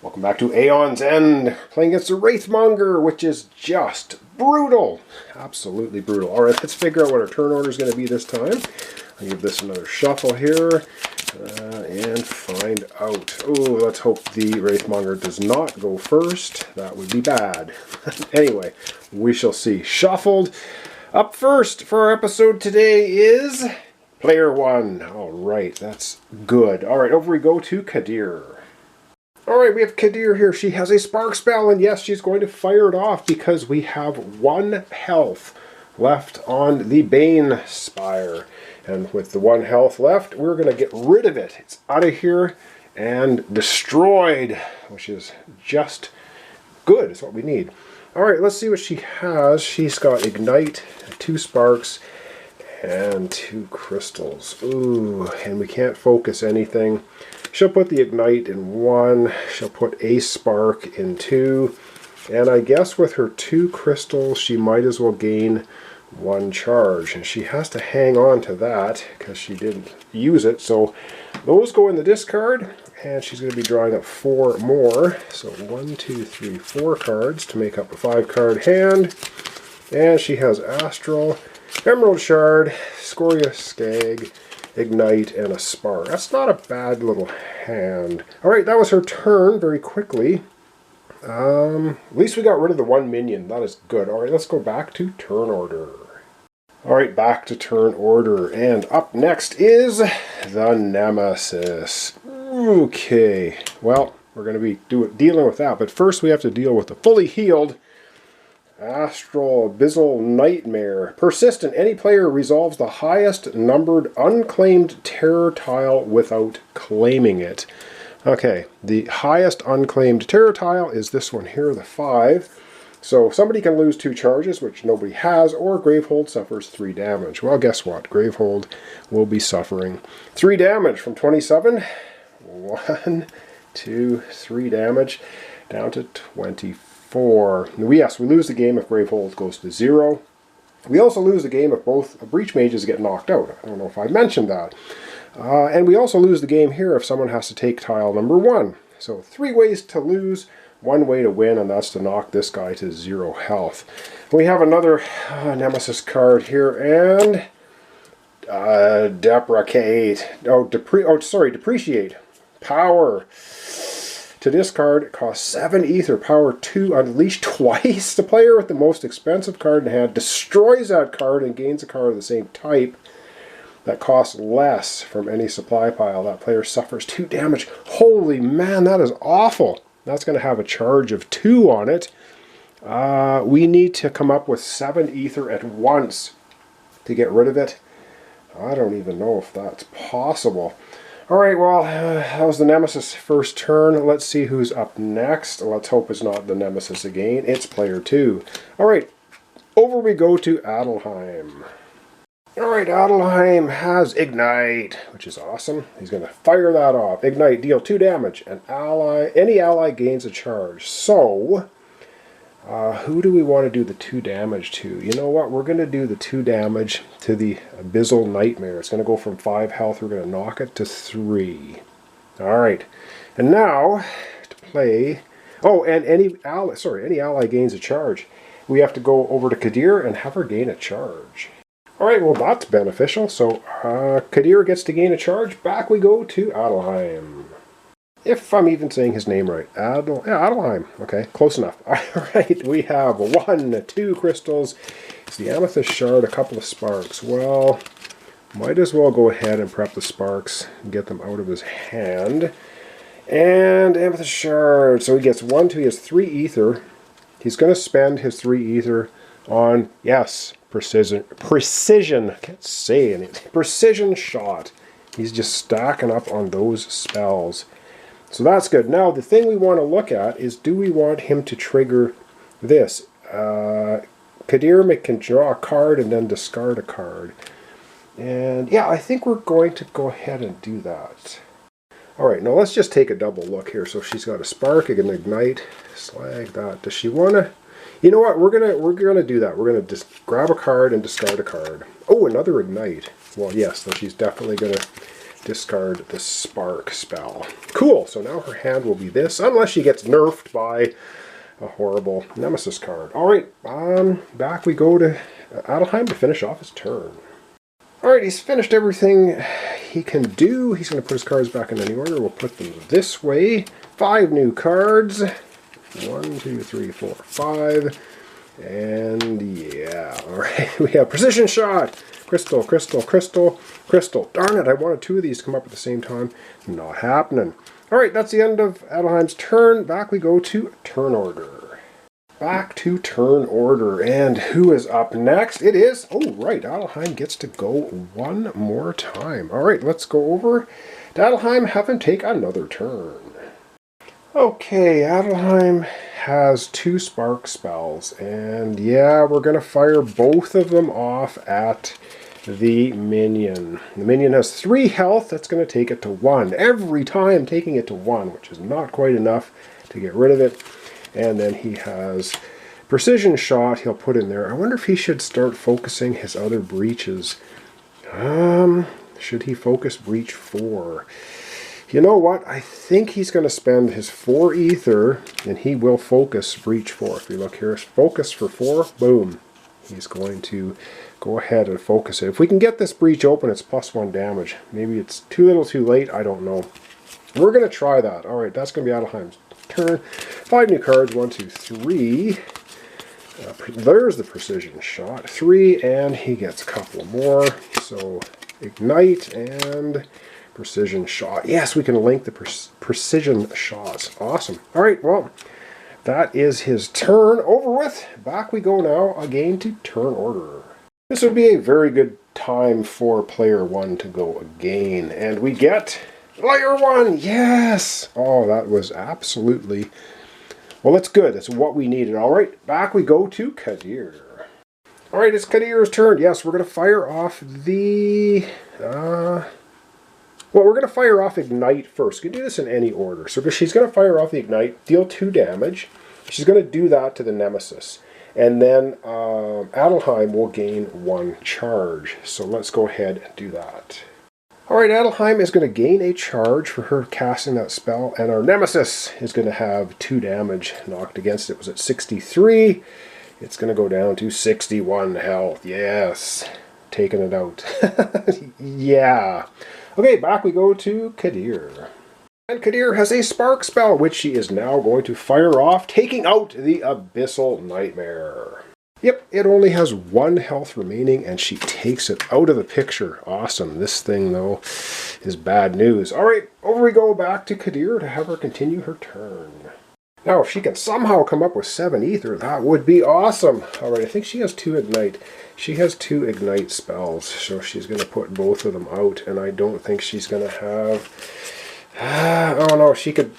Welcome back to Aeons and playing against the Wraithmonger, which is just brutal. Absolutely brutal. Alright, let's figure out what our turn order is going to be this time. I'll give this another shuffle here and find out. Oh, let's hope the Wraithmonger does not go first. That would be bad. Anyway, we shall see. Shuffled. Up first for our episode today is Player 1. Alright, that's good. Alright, over we go to Kadir. Alright, we have Kadir here. She has a spark spell, and yes, she's going to fire it off because we have 1 health left on the Bane Spire. And with the 1 health left, we're going to get rid of it. It's out of here and destroyed, which is just good. It's what we need. Alright, let's see what she has. She's got Ignite, 2 sparks, and 2 crystals. Ooh, and we can't focus anything. She'll put the Ignite in 1, she'll put a Spark in 2, and I guess with her 2 crystals she might as well gain 1 charge. And she has to hang on to that because she didn't use it, so those go in the discard, and she's going to be drawing up 4 more. So 1, 2, 3, 4 cards to make up a 5-card hand. And she has Astral, Emerald Shard, Scoria Skag, Ignite, and a Spark. That's not a bad little hand. Alright, that was her turn very quickly. At least we got rid of the 1 minion. That is good. Alright, let's go back to turn order. Alright, back to turn order. And up next is the Nemesis. Okay, well, we're going to be dealing with that. But first we have to deal with the fully healed Astral Abyssal Nightmare. Persistent. Any player resolves the highest numbered unclaimed terror tile without claiming it. Okay, the highest unclaimed terror tile is this one here, the 5. So somebody can lose 2 charges, which nobody has, or Gravehold suffers 3 damage. Well, guess what? Gravehold will be suffering 3 damage from 27. 1, 2, 3 damage, down to 24. Yes, we lose the game if Gravehold goes to 0. We also lose the game if both Breach Mages get knocked out. I don't know if I mentioned that. And we also lose the game here if someone has to take tile number 1. So 3 ways to lose, 1 way to win, and that's to knock this guy to 0 health. We have another Nemesis card here, and Deprecate. Depreciate. Power. To discard, it costs 7 ether. Power 2, unleash twice. The player with the most expensive card in hand destroys that card and gains a card of the same type that costs less from any supply pile. That player suffers 2 damage. Holy man, that is awful. That's going to have a charge of 2 on it. We need to come up with 7 ether at once to get rid of it. I don't even know if that's possible. Alright, well, that was the Nemesis first turn. Let's see who's up next. Let's hope it's not the Nemesis again. It's player 2. Alright, over we go to Adelheim. Alright, Adelheim has Ignite, which is awesome. He's going to fire that off. Ignite, deal 2 damage. Any ally gains a charge. So, who do we want to do the 2 damage to? You know what? We're going to do the 2 damage to the Abyssal Nightmare. It's going to go from 5 health. We're going to knock it to 3. Alright. And now, to play... Oh, and any ally gains a charge. We have to go over to Kadir and have her gain a charge. Alright, well that's beneficial. So, Kadir gets to gain a charge. Back we go to Adelheim. If I'm even saying his name right. Adelheim. Okay, close enough. Alright, we have 1, 2 crystals. It's the Amethyst Shard, a couple of sparks. Well, might as well go ahead and prep the sparks and get them out of his hand. And Amethyst Shard. So he gets 1, 2, he has 3 ether. He's going to spend his 3 ether on, yes, precision. I can't say anything. Precision shot. He's just stacking up on those spells. So that's good. Now, the thing we want to look at is, do we want him to trigger this? Kadir can draw a card and then discard a card. And yeah, I think we're going to go ahead and do that. Alright, now let's just take a double look here. So she's got a spark, an ignite, slag that. Does she want to... You know what, we're gonna do that. We're gonna just grab a card and discard a card. Oh, another ignite. Well, yes, then she's definitely gonna discard the Spark spell. Cool, so now her hand will be this, unless she gets nerfed by a horrible Nemesis card. Alright, back we go to Adelheim to finish off his turn. Alright, he's finished everything he can do. He's going to put his cards back in any order. We'll put them this way. 5 new cards. 1, 2, 3, 4, 5. And yeah, alright, we have Precision Shot. Crystal, Crystal, Crystal, Crystal. Darn it, I wanted 2 of these to come up at the same time. Not happening. Alright, that's the end of Adelheim's turn. Back we go to turn order. Back to turn order. And who is up next? It is, oh right, Adelheim gets to go one more time. Alright, let's go over to Adelheim, have him take another turn. Okay, Adelheim has 2 spark spells. And yeah, we're going to fire both of them off at the minion. The minion has 3 health. That's going to take it to 1. Every time taking it to 1, which is not quite enough to get rid of it. And then he has Precision Shot he'll put in there. I wonder if he should start focusing his other breaches. Should he focus breach 4? You know what? I think he's going to spend his 4 ether and he will focus breach 4. If you look here, focus for 4, boom. He's going to go ahead and focus it. If we can get this breach open, it's +1 damage. Maybe it's too little too late, I don't know. We're going to try that. Alright, that's going to be Adelheim's turn. 5 new cards, 1, 2, 3. There's the Precision Shot. 3, and he gets a couple more. So, Ignite and Precision Shot. Yes, we can link the Precision Shots. Awesome. Alright, well, that is his turn over with. Back we go now again to turn order. This would be a very good time for player 1 to go again. And we get player 1! Yes! Oh, that was absolutely... Well, that's good. That's what we needed. Alright, back we go to Kadir. Alright, it's Kadir's turn. Yes, we're going to fire off the... Well, we're going to fire off Ignite first. We can do this in any order. So she's going to fire off the Ignite, deal 2 damage. She's going to do that to the Nemesis. And then Adelheim will gain 1 charge. So let's go ahead and do that. Alright, Adelheim is going to gain a charge for her casting that spell. And our Nemesis is going to have 2 damage knocked against it. It was at 63. It's going to go down to 61 health. Yes. Taking it out. Yeah. Okay, back we go to Kadir. And Kadir has a Spark spell, which she is now going to fire off, taking out the Abyssal Nightmare. Yep, it only has 1 health remaining, and she takes it out of the picture. Awesome. This thing, though, is bad news. Alright, over we go back to Kadir to have her continue her turn. Now, if she can somehow come up with 7 ether, that would be awesome. Alright, I think she has 2 Ignite. She has 2 Ignite spells, so she's going to put both of them out, and I don't think she's going to have... oh no, she could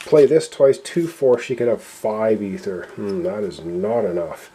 play this twice, 2, 4, she could have 5 ether. That is not enough.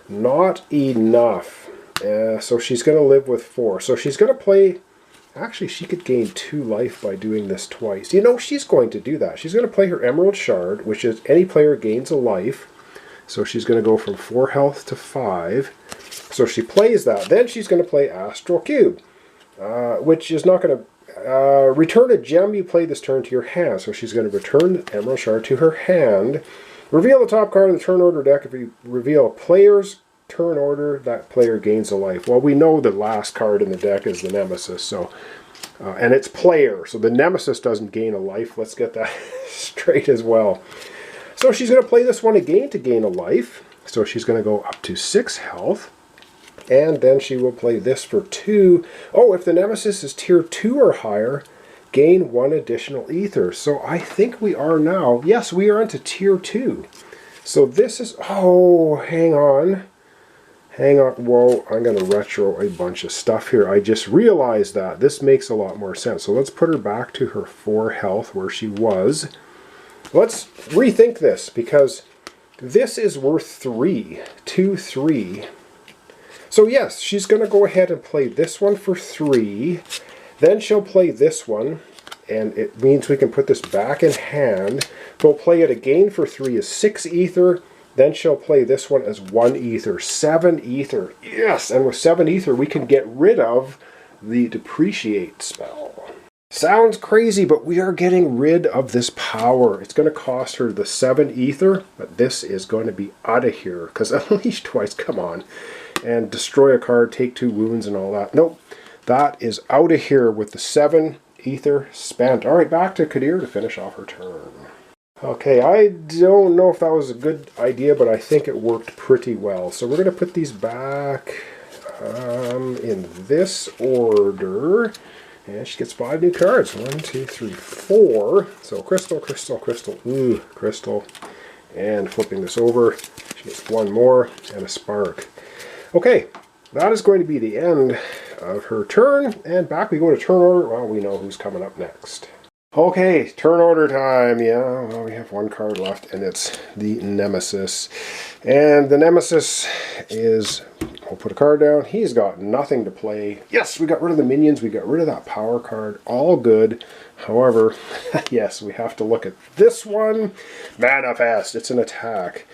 Not enough. So she's going to live with 4. So she's going to play... Actually, she could gain 2 life by doing this twice. You know, she's going to do that. She's going to play her Emerald Shard, which is any player gains a life. So she's going to go from 4 health to 5. So she plays that. Then she's going to play Astral Cube, which is not going to return a gem you played this turn to your hand. So she's going to return the Emerald Shard to her hand. Reveal the top card of the turn order deck. If you reveal a player's turn order, that player gains a life. Well, we know the last card in the deck is the Nemesis, so and it's player, so the Nemesis doesn't gain a life. Let's get that straight as well. So she's going to play this one again to gain a life. So she's going to go up to 6 health. And then she will play this for 2. Oh, if the Nemesis is tier 2 or higher, gain 1 additional ether. So I think we are now, yes, we are into tier 2. So this is, oh, hang on. Hang on, whoa, I'm going to retro a bunch of stuff here. I just realized that. This makes a lot more sense. So let's put her back to her 4 health where she was. Let's rethink this, because this is worth 3. 2, 3. So yes, she's going to go ahead and play this one for 3. Then she'll play this one, and it means we can put this back in hand. We'll play it again for 3 is 6 ether. Then she'll play this one as 1 ether. 7 ether. Yes, and with 7 ether we can get rid of the Depreciate spell. Sounds crazy, but we are getting rid of this power. It's going to cost her the 7 ether, but this is going to be out of here. Because unleash twice, come on. And destroy a card, take 2 wounds and all that. Nope, that is out of here with the 7 ether spent. Alright, back to Kadir to finish off her turn. Okay, I don't know if that was a good idea, but I think it worked pretty well. So we're going to put these back in this order. And she gets 5 new cards. 1, 2, 3, 4. So crystal, crystal, crystal, ooh, crystal. And flipping this over, she gets 1 more and a spark. Okay, that is going to be the end of her turn. And back we go to turn order. Well, we know who's coming up next. Okay, turn order time. Yeah, well, we have 1 card left, and it's the Nemesis. And the Nemesis is, we'll put a card down. He's got nothing to play. Yes, we got rid of the minions. We got rid of that power card. All good. However, yes, we have to look at this one. Manifest. It's an attack.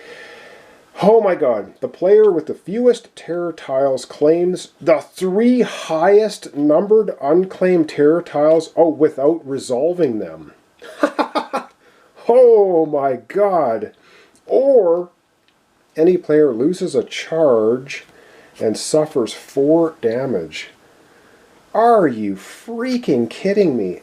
Oh my god. The player with the fewest terror tiles claims the 3 highest numbered unclaimed terror tiles, without resolving them. Oh my god. Or any player loses a charge and suffers 4 damage. Are you freaking kidding me?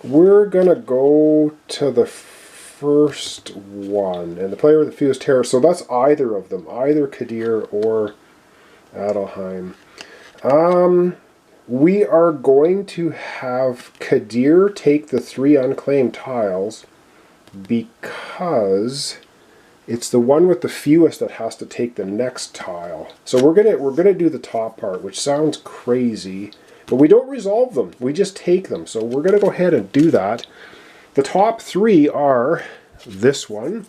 We're gonna go to the first one, and the player with the fewest terror, so that's either of them, either Kadir or Adelheim. We are going to have Kadir take the 3 unclaimed tiles because it's the one with the fewest that has to take the next tile. So we're gonna do the top part, which sounds crazy, but we don't resolve them. We just take them. So we're gonna go ahead and do that. The top 3 are this one,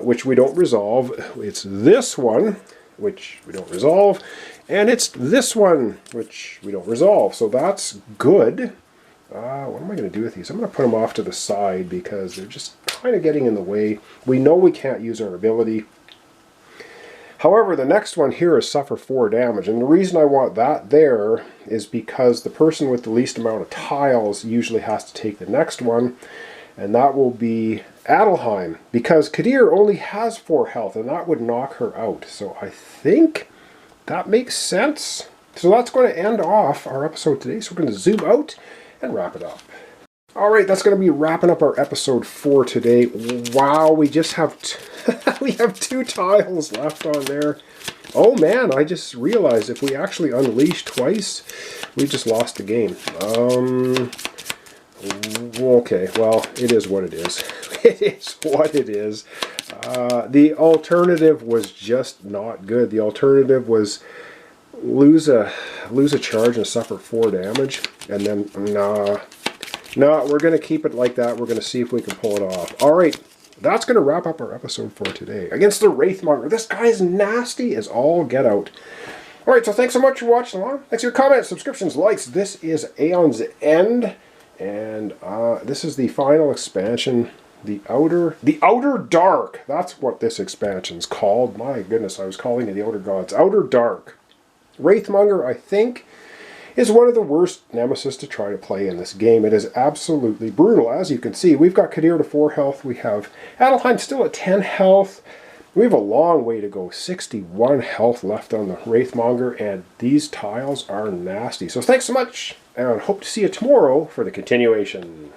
which we don't resolve. It's this one, which we don't resolve, and it's this one, which we don't resolve. So that's good. What am I going to do with these? I'm going to put them off to the side because they're just kind of getting in the way. We know we can't use our ability. However, the next one here is suffer 4 damage, and the reason I want that there is because the person with the least amount of tiles usually has to take the next one, and that will be Adelheim, because Kadir only has 4 health, and that would knock her out. So I think that makes sense. So that's going to end off our episode today. So we're going to zoom out and wrap it up. Alright, that's going to be wrapping up our episode for today. Wow, we just have we have 2 tiles left on there. Oh man, I just realized if we actually unleash twice, we just lost the game. Okay, well, it is what it is. It is what it is. The alternative was just not good. The alternative was lose a charge and suffer 4 damage, and then no, we're going to keep it like that. We're going to see if we can pull it off. All right, that's going to wrap up our episode for today. Against the Wraithmonger. This guy's nasty as all get out. All right, so thanks so much for watching along. Thanks for your comments, subscriptions, likes. This is Aeons End, and this is the final expansion. The Outer Dark. That's what this expansion's called. My goodness, I was calling it the Outer Gods. Outer Dark. Wraithmonger, I think, is one of the worst nemesis to try to play in this game. It is absolutely brutal. As you can see, we've got Kadir to 4 health. We have Adelheim still at 10 health. We have a long way to go. 61 health left on the Wraithmonger, and these tiles are nasty. So thanks so much, and hope to see you tomorrow for the continuation.